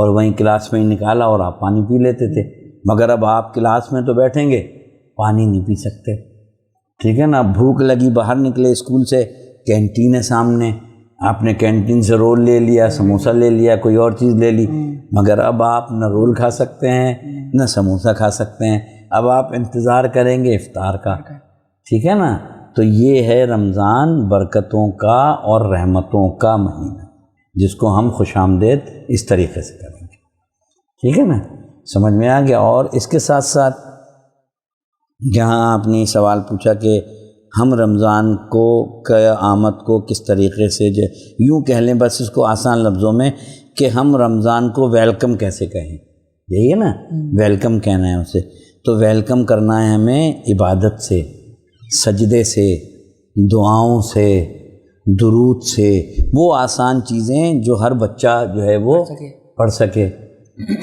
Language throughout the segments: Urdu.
اور وہیں کلاس میں ہی نکالا اور آپ پانی پی لیتے تھے. مگر اب آپ کلاس میں تو بیٹھیں گے, پانی نہیں پی سکتے, ٹھیک ہے نا. بھوک لگی, باہر نکلے اسکول سے, کینٹین ہے سامنے, آپ نے کینٹین سے رول لے لیا, سموسہ لے لیا, کوئی اور چیز لے لی, مگر اب آپ نہ رول کھا سکتے ہیں نہ سموسہ کھا سکتے ہیں. اب آپ انتظار کریں گے افطار کا, ٹھیک ہے نا. تو یہ ہے رمضان برکتوں کا اور رحمتوں کا مہینہ, جس کو ہم خوش آمدید اس طریقے سے کریں گے, ٹھیک ہے نا. سمجھ میں آ گیا. اور اس کے ساتھ ساتھ جہاں آپ نے سوال پوچھا کہ ہم رمضان کو آمد کو کس طریقے سے یوں کہہ لیں بس اس کو آسان لفظوں میں کہ ہم رمضان کو ویلکم کیسے کہیں, یہی ہے نا, ویلکم کہنا ہے اسے. تو ویلکم کرنا ہے ہمیں عبادت سے, سجدے سے, دعاؤں سے, درود سے, وہ آسان چیزیں جو ہر بچہ جو ہے وہ پڑھ سکے,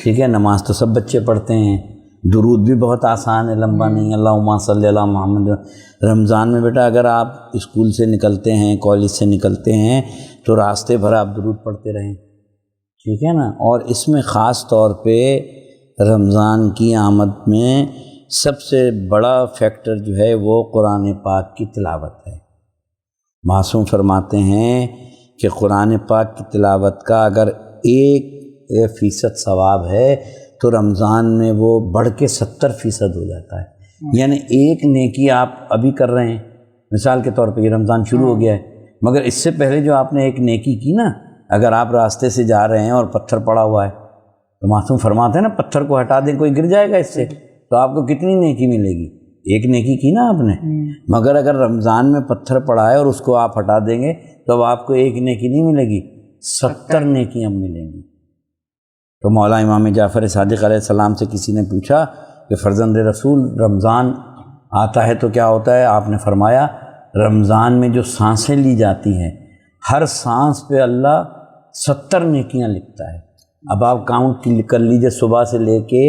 ٹھیک ہے. نماز تو سب بچے پڑھتے ہیں, درود بھی بہت آسان ہے, لمبا نہیں, اللہم صلی علی محمد. رمضان میں بیٹا اگر آپ اسکول سے نکلتے ہیں, کالج سے نکلتے ہیں, تو راستے بھر آپ درود پڑھتے رہیں, ٹھیک ہے نا. اور اس میں خاص طور پہ رمضان کی آمد میں سب سے بڑا فیکٹر جو ہے وہ قرآن پاک کی تلاوت ہے. معصوم فرماتے ہیں کہ قرآن پاک کی تلاوت کا اگر 1% ثواب ہے تو رمضان میں وہ بڑھ کے 70% ہو جاتا ہے. یعنی ایک نیکی آپ ابھی کر رہے ہیں, مثال کے طور پہ یہ رمضان شروع ہو گیا ہے, مگر اس سے پہلے جو آپ نے ایک نیکی کی نا, اگر آپ راستے سے جا رہے ہیں اور پتھر پڑا ہوا ہے تو معصوم فرماتے ہیں نا پتھر کو ہٹا دیں, کوئی گر جائے گا اس سے, تو آپ کو کتنی نیکی ملے گی؟ ایک نیکی کی نا آپ نے. مگر اگر رمضان میں پتھر پڑا ہے اور اس کو آپ ہٹا دیں گے تو اب آپ کو ایک نیکی نہیں ملے گی, 70 نیکیاں ملیں گی. تو مولا امام جعفر صادق علیہ السلام سے کسی نے پوچھا کہ فرزند رسول رمضان آتا ہے تو کیا ہوتا ہے؟ آپ نے فرمایا رمضان میں جو سانسیں لی جاتی ہیں ہر سانس پہ اللہ 70 نیکیاں لکھتا ہے. اب آپ کاؤنٹ کر لیجئے, صبح سے لے کے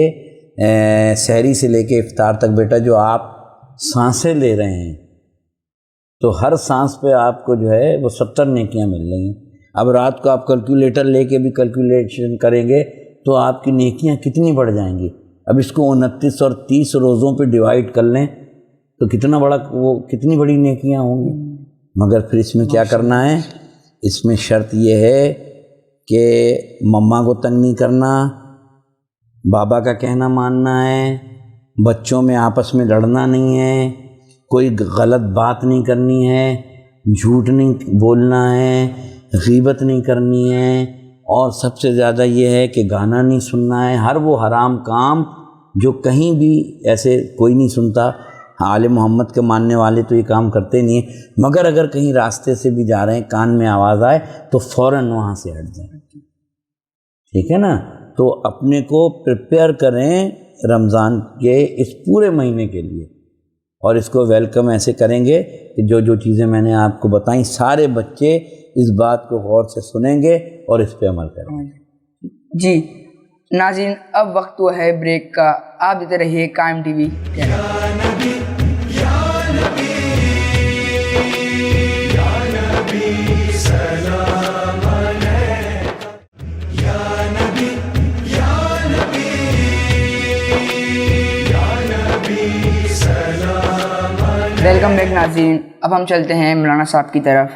سحری سے لے کے افطار تک بیٹا جو آپ سانسیں لے رہے ہیں تو ہر سانس پہ آپ کو جو ہے وہ 70 نیکیاں مل رہی ہیں. اب رات کو آپ کیلکولیٹر لے کے بھی کیلکولیشن کریں گے تو آپ کی نیکیاں کتنی بڑھ جائیں گی. اب اس کو 29 اور 30 روزوں پہ ڈیوائیڈ کر لیں تو کتنی بڑی نیکیاں ہوں گی. مگر پھر اس میں کیا کرنا ہے؟ اس میں شرط یہ ہے کہ مما کو تنگ نہیں کرنا, بابا کا کہنا ماننا ہے, بچوں میں آپس میں لڑنا نہیں ہے, کوئی غلط بات نہیں کرنی ہے, جھوٹ نہیں بولنا ہے, غیبت نہیں کرنی ہے, اور سب سے زیادہ یہ ہے کہ گانا نہیں سننا ہے. ہر وہ حرام کام جو کہیں بھی ایسے کوئی نہیں سنتا, آل محمد کے ماننے والے تو یہ کام کرتے نہیں ہیں, مگر اگر کہیں راستے سے بھی جا رہے ہیں کان میں آواز آئے تو فوراً وہاں سے ہٹ جائیں, ٹھیک ہے نا. تو اپنے کو پریپیئر کریں رمضان کے اس پورے مہینے کے لیے, اور اس کو ویلکم ایسے کریں گے کہ جو چیزیں میں نے آپ کو بتائیں سارے بچے اس بات کو غور سے سنیں گے اور اس پہ عمل کریں گے. جی ناظرین, اب وقت ہوا ہے بریک کا, آپ دیتے رہیے قائم ٹی وی. ویلکم بیک ناظرین. اب ہم چلتے ہیں مولانا صاحب کی طرف.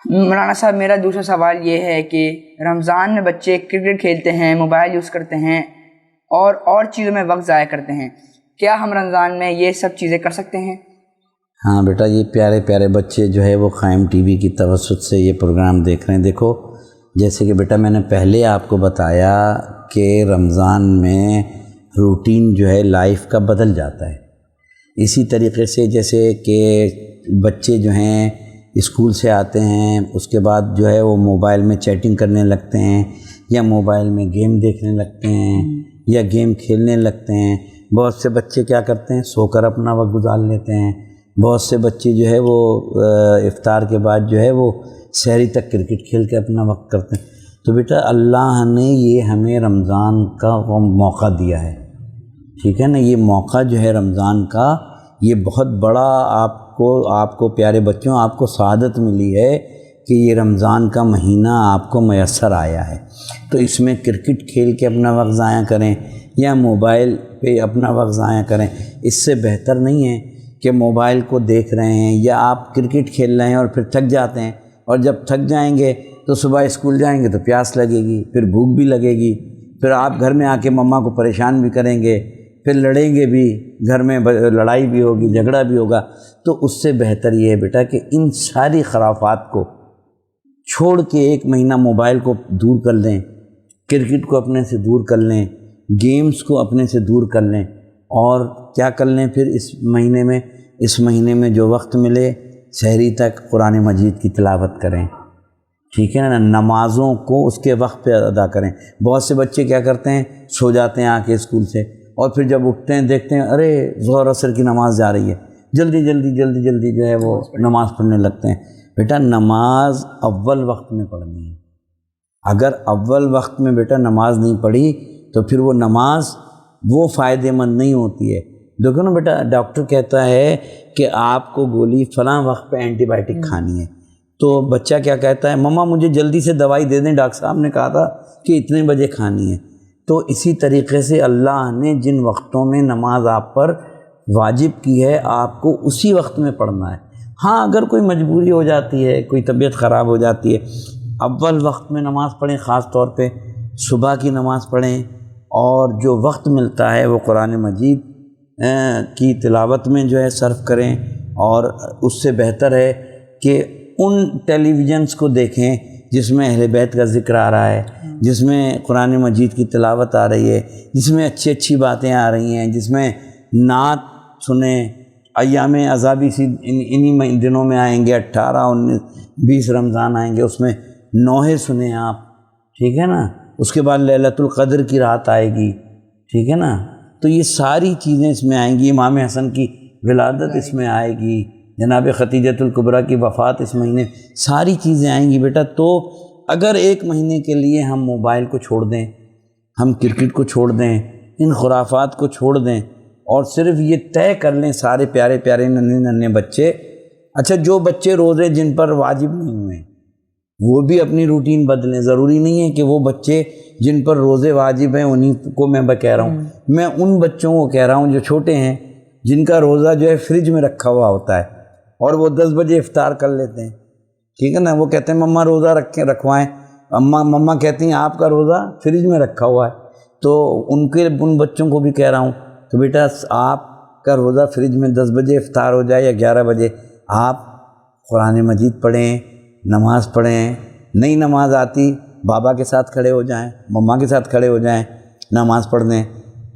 مولانا صاحب, میرا دوسرا سوال یہ ہے کہ رمضان میں بچے کرکٹ کھیلتے ہیں, موبائل یوز کرتے ہیں اور چیزوں میں وقت ضائع کرتے ہیں, کیا ہم رمضان میں یہ سب چیزیں کر سکتے ہیں؟ ہاں بیٹا, یہ پیارے پیارے بچے جو ہے وہ قائم ٹی وی کی توسط سے یہ پروگرام دیکھ رہے ہیں. دیکھو جیسے کہ بیٹا میں نے پہلے آپ کو بتایا کہ رمضان میں روٹین جو ہے لائف کا بدل جاتا ہے. اسی طریقے سے جیسے کہ بچے جو ہیں اسکول سے آتے ہیں, اس کے بعد جو ہے وہ موبائل میں چیٹنگ کرنے لگتے ہیں, یا موبائل میں گیم دیکھنے لگتے ہیں, یا گیم کھیلنے لگتے ہیں. بہت سے بچے کیا کرتے ہیں, سو کر اپنا وقت گزار لیتے ہیں. بہت سے بچے جو ہے وہ افطار کے بعد جو ہے وہ سحری تک کرکٹ کھیل کے اپنا وقت کرتے ہیں. تو بیٹا اللہ نے یہ ہمیں رمضان کا موقع دیا ہے, ٹھیک ہے نا. یہ موقع جو ہے رمضان کا, یہ بہت بڑا آپ کو پیارے بچوں آپ کو سعادت ملی ہے کہ یہ رمضان کا مہینہ آپ کو میسر آیا ہے، تو اس میں کرکٹ کھیل کے اپنا وقت ضائع کریں یا موبائل پہ اپنا وقت ضائع کریں، اس سے بہتر نہیں ہے کہ موبائل کو دیکھ رہے ہیں یا آپ کرکٹ کھیل رہے ہیں اور پھر تھک جاتے ہیں، اور جب تھک جائیں گے تو صبح اسکول جائیں گے تو پیاس لگے گی، پھر بھوک بھی لگے گی، پھر آپ گھر میں آ کے مما کو پریشان بھی کریں گے، پھر لڑیں گے بھی، گھر میں لڑائی بھی ہوگی، جھگڑا بھی ہوگا۔ تو اس سے بہتر یہ ہے بیٹا کہ ان ساری خرافات کو چھوڑ کے ایک مہینہ موبائل کو دور کر لیں، کرکٹ کو اپنے سے دور کر لیں، گیمز کو اپنے سے دور کر لیں، اور کیا کر لیں پھر اس مہینے میں جو وقت ملے سحری تک قرآن مجید کی تلاوت کریں، ٹھیک ہے نا، نمازوں کو اس کے وقت پہ ادا کریں۔ بہت سے بچے کیا کرتے ہیں، سو جاتے ہیں آ کے اسکول سے، اور پھر جب اٹھتے ہیں دیکھتے ہیں ارے ظہر عصر کی نماز جا رہی ہے، جلدی جلدی جو ہے وہ نماز پڑھنے لگتے ہیں۔ بیٹا نماز اول وقت میں پڑھنی ہے، اگر اول وقت میں بیٹا نماز نہیں پڑھی تو پھر وہ نماز وہ فائدہ مند نہیں ہوتی ہے۔ دیکھو نا بیٹا، ڈاکٹر کہتا ہے کہ آپ کو گولی فلاں وقت پہ اینٹی بائیوٹک کھانی ہے، تو بچہ کیا کہتا ہے، مما مجھے جلدی سے دوائی دے دیں، ڈاکٹر صاحب نے کہا تھا کہ اتنے بجے کھانی ہے۔ تو اسی طریقے سے اللہ نے جن وقتوں میں نماز آپ پر واجب کی ہے آپ کو اسی وقت میں پڑھنا ہے۔ ہاں اگر کوئی مجبوری ہو جاتی ہے، کوئی طبیعت خراب ہو جاتی ہے، اول وقت میں نماز پڑھیں، خاص طور پہ صبح کی نماز پڑھیں، اور جو وقت ملتا ہے وہ قرآن مجید کی تلاوت میں جو ہے صرف کریں، اور اس سے بہتر ہے کہ ان ٹیلی ویژنس کو دیکھیں جس میں اہل بیت کا ذکر آ رہا ہے، جس میں قرآن مجید کی تلاوت آ رہی ہے، جس میں اچھی باتیں آ رہی ہیں، جس میں نعت سنیں۔ ایام عذابی انہی دنوں میں آئیں گے، 18، 19، 20 رمضان آئیں گے، اس میں نوحے سنیں آپ، ٹھیک ہے نا، اس کے بعد لیلۃ القدر کی رات آئے گی، ٹھیک ہے نا، تو یہ ساری چیزیں اس میں آئیں گی، امام حسن کی ولادت اس میں آئے گی، جناب خدیجۃ الکبریٰ کی وفات اس مہینے، ساری چیزیں آئیں گی بیٹا۔ تو اگر ایک مہینے کے لیے ہم موبائل کو چھوڑ دیں، ہم کرکٹ کو چھوڑ دیں، ان خرافات کو چھوڑ دیں، اور صرف یہ طے کر لیں سارے پیارے ننھے بچے، اچھا جو بچے روزے جن پر واجب نہیں ہوئے وہ بھی اپنی روٹین بدلیں، ضروری نہیں ہے کہ وہ بچے جن پر روزے واجب ہیں انہیں کو میں کہہ رہا ہوں، میں ان بچوں کو کہہ رہا ہوں جو چھوٹے ہیں، جن کا روزہ جو ہے فریج میں رکھا ہوا ہوتا ہے اور وہ 10 بجے افطار کر لیتے ہیں، ٹھیک ہے نا، وہ کہتے ہیں مما روزہ رکھوائیں، مما کہتی ہیں آپ کا روزہ فریج میں رکھا ہوا ہے، تو ان بچوں کو بھی کہہ رہا ہوں تو بیٹا آپ کا روزہ فریج میں 10 بجے افطار ہو جائے یا 11 بجے، آپ قرآن مجید پڑھیں، نماز پڑھیں، نئی نماز آتی بابا کے ساتھ کھڑے ہو جائیں، مما کے ساتھ کھڑے ہو جائیں، نماز پڑھ دیں،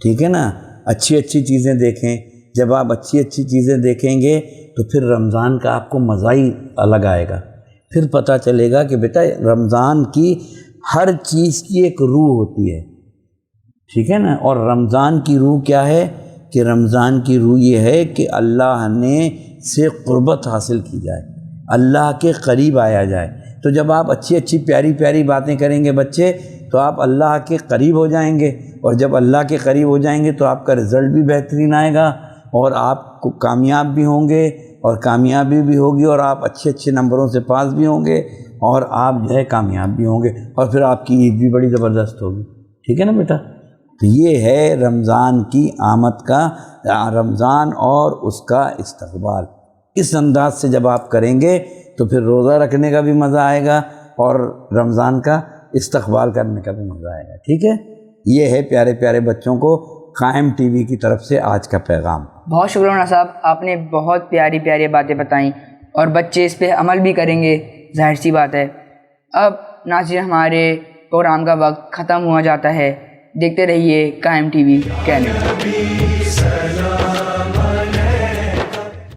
ٹھیک ہے نا، اچھی چیزیں دیکھیں۔ جب آپ اچھی چیزیں دیکھیں گے تو پھر رمضان کا آپ کو مزہ ہی الگ آئے گا، پھر پتہ چلے گا کہ بیٹا رمضان کی ہر چیز کی ایک روح ہوتی ہے، ٹھیک ہے نا، اور رمضان کی روح کیا ہے کہ رمضان کی روح یہ ہے کہ اللہ نے سے قربت حاصل کی جائے، اللہ کے قریب آیا جائے۔ تو جب آپ اچھی پیاری باتیں کریں گے بچے تو آپ اللہ کے قریب ہو جائیں گے، اور جب اللہ کے قریب ہو جائیں گے تو آپ کا رزلٹ بھی بہترین آئے گا، اور آپ کو کامیاب بھی ہوں گے، اور کامیابی بھی ہوگی، اور آپ اچھے نمبروں سے پاس بھی ہوں گے، اور آپ جو ہے کامیاب بھی ہوں گے، اور پھر آپ کی عید بھی بڑی زبردست ہوگی، ٹھیک ہے نا بیٹا۔ تو یہ ہے رمضان کی آمد کا، رمضان اور اس کا استقبال، اس انداز سے جب آپ کریں گے تو پھر روزہ رکھنے کا بھی مزہ آئے گا اور رمضان کا استقبال کرنے کا بھی مزہ آئے گا، ٹھیک ہے۔ یہ ہے پیارے بچوں کو قائم ٹی وی کی طرف سے آج کا پیغام۔ بہت شکریہ مولانا صاحب، آپ نے بہت پیاری باتیں بتائیں، اور بچے اس پہ عمل بھی کریں گے، ظاہر سی بات ہے۔ اب ناظرین ہمارے پروگرام کا وقت ختم ہوا جاتا ہے، دیکھتے رہیے قائم ٹی وی کینیڈا۔